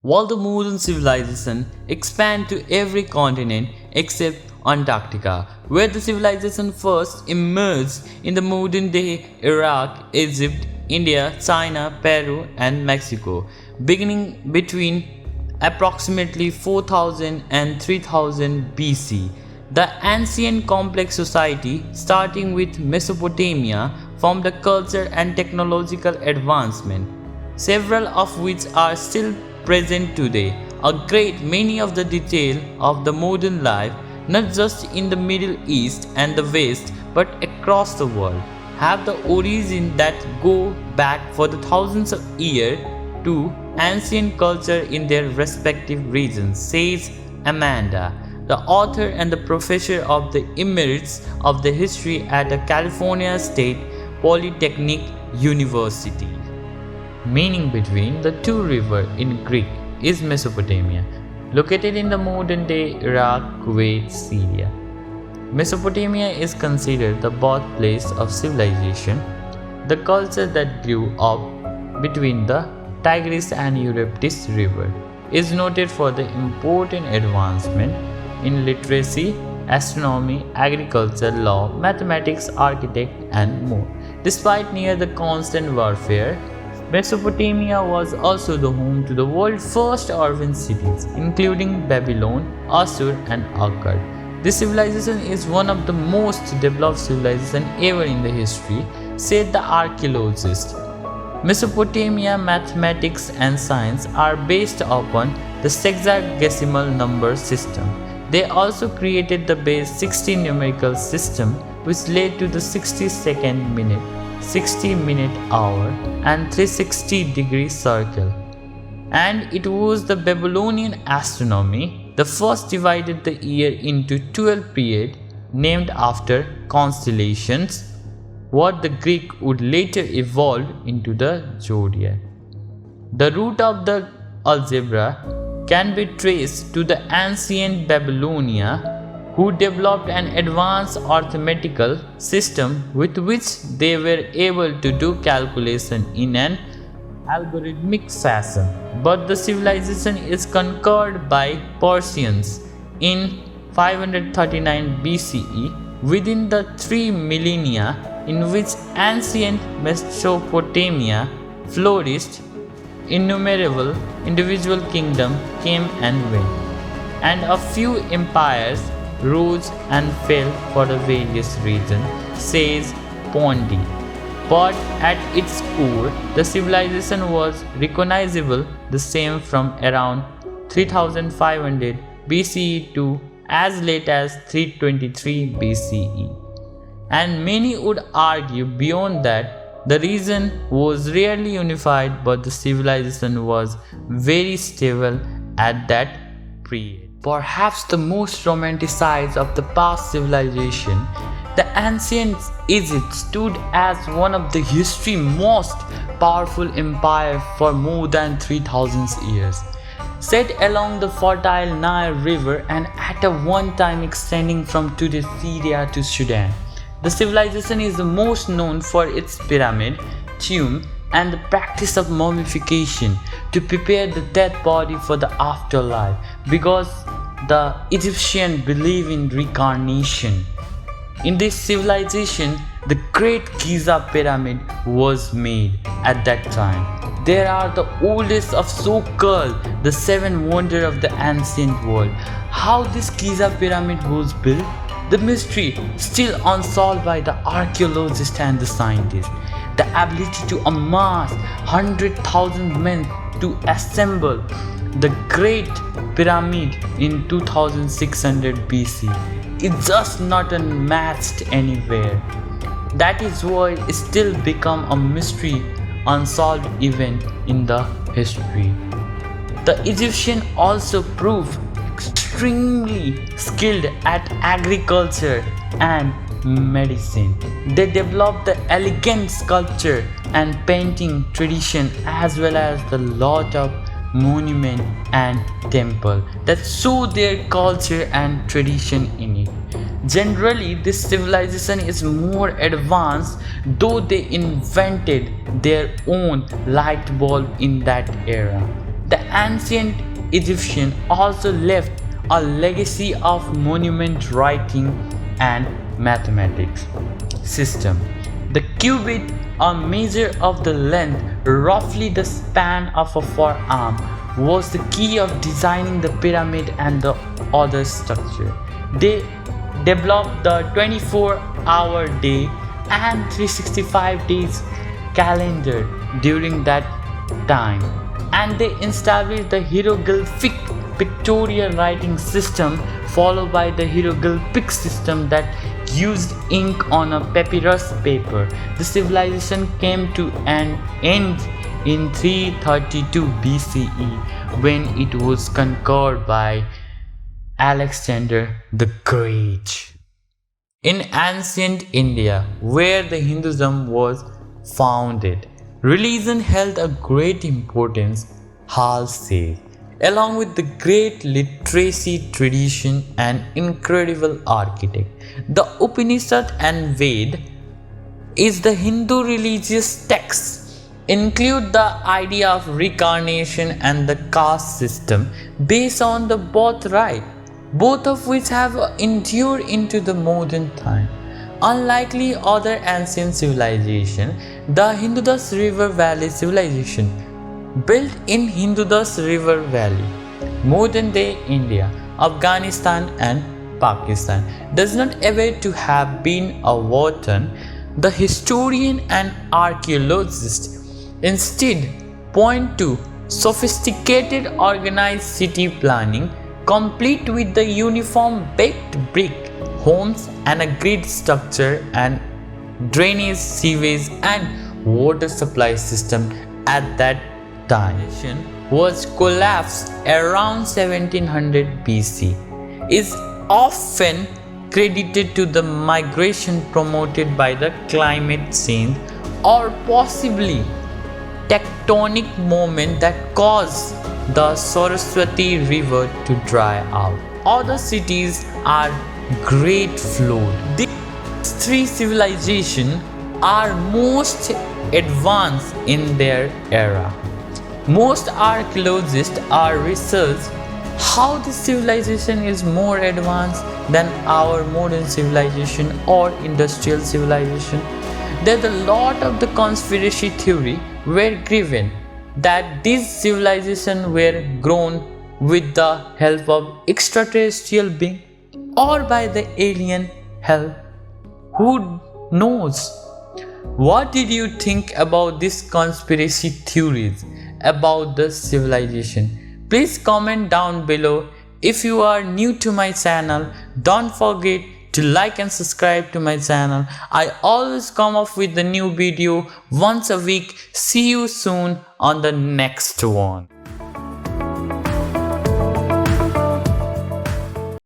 while the modern civilization expand to every continent except Antarctica, where the civilization first emerged in the modern-day Iraq, Egypt, India, China, Peru, and Mexico, beginning between approximately 4000 and 3000 BC. The ancient complex society, starting with Mesopotamia, formed a culture and technological advancement, several of which are still present today. A great many of the details of the modern life, not just in the Middle East and the West, but across the world, have the origin that go back for the thousands of years to ancient culture in their respective regions, says Amanda, the author and the professor of the Emirates of the History at the California State Polytechnic University. Meaning between the two rivers in Greek is Mesopotamia, located in the modern-day Iraq, Kuwait, Syria. Mesopotamia is considered the birthplace of civilization, the culture that grew up between the Tigris and Euphrates River is noted for the important advancement in literacy, astronomy, agriculture, law, mathematics, architecture, and more. Despite near the constant warfare, Mesopotamia was also the home to the world's first urban cities, including Babylon, Assur, and Akkad. This civilization is one of the most developed civilizations ever in the history, said the archaeologist. Mesopotamia mathematics and science are based upon the sexagesimal number system. They also created the base 60 numerical system, which led to the 60-second minute, 60-minute hour, and 360-degree circle. And it was the Babylonian astronomy that first divided the year into 12 periods named after constellations, what the Greek would later evolve into the zodiac. The root of the algebra can be traced to the ancient Babylonia, who developed an advanced arithmetical system with which they were able to do calculation in an algorithmic fashion. But the civilization is conquered by Persians in 539 BCE. Within the 3 millennia in which ancient Mesopotamia flourished, innumerable individual kingdoms came and went, and a few empires rose and fell for the various reasons, says Pondy. But at its core, the civilization was recognizable the same from around 3500 BCE to as late as 323 BCE. And many would argue beyond that the region was rarely unified, but the civilization was very stable at that period. Perhaps the most romanticized of the past civilization, the ancient Egypt stood as one of the history's most powerful empires for more than 3000 years. Set along the fertile Nile River and at a one time extending from today's Syria to Sudan. The civilization is the most known for its pyramid, tomb, and the practice of mummification to prepare the dead body for the afterlife, because the Egyptians believe in reincarnation. In this civilization, the Great Giza Pyramid was made at that time. They are the oldest of so-called the 7 wonders of the ancient world. How this Giza Pyramid was built? The mystery still unsolved by the archaeologists and the scientists. The ability to amass 100,000 men to assemble the Great Pyramid in 2600 BC is just not unmatched anywhere. That is why it still become a mystery, unsolved event in the history. The Egyptians also proved extremely skilled at agriculture and medicine. They developed the elegant sculpture and painting tradition, as well as the lot of monument and temple that show their culture and tradition in it. Generally, this civilization is more advanced, though they invented their own light bulb in that era. The ancient Egyptian also left a legacy of monument writing and mathematics system. The cubit, a measure of the length, roughly the span of a forearm, was the key of designing the pyramid and the other structure. They developed the 24-hour day and 365 days calendar during that time, and they established the hieroglyphic pictorial writing system, followed by the hieroglyphic system that used ink on a papyrus paper. The civilization came to an end in 332 BCE when it was conquered by Alexander the Great. In ancient India, where the Hinduism was founded, religion held a great importance, Hall says. Along with the great literacy tradition and incredible architect, the Upanishad and Ved is the Hindu religious texts include the idea of reincarnation and the caste system based on the birthright, both of which have endured into the modern time. Unlike other ancient civilizations, the Indus River Valley civilization, built in Indus River Valley, modern-day India, Afghanistan and Pakistan, does not appear to have been a war-torn. The historian and archaeologist instead point to sophisticated organized city planning, complete with the uniform baked brick homes and a grid structure and drainage, sewage and water supply system at that time was collapsed around 1700 BC, is often credited to the migration promoted by the climate change or possibly tectonic movement that caused the Saraswati River to dry out. Other cities are great flood. These three civilizations are most advanced in their era. Most archaeologists are researching how this civilization is more advanced than our modern civilization or industrial civilization. There's a lot of the conspiracy theory were given that these civilizations were grown with the help of extraterrestrial beings or by the alien help. Who knows? What did you think about these conspiracy theories about the civilization? Please comment down below. If you are new to my channel, don't forget to like and subscribe to my channel. I always come up with a new video once a week. See you soon on the next one.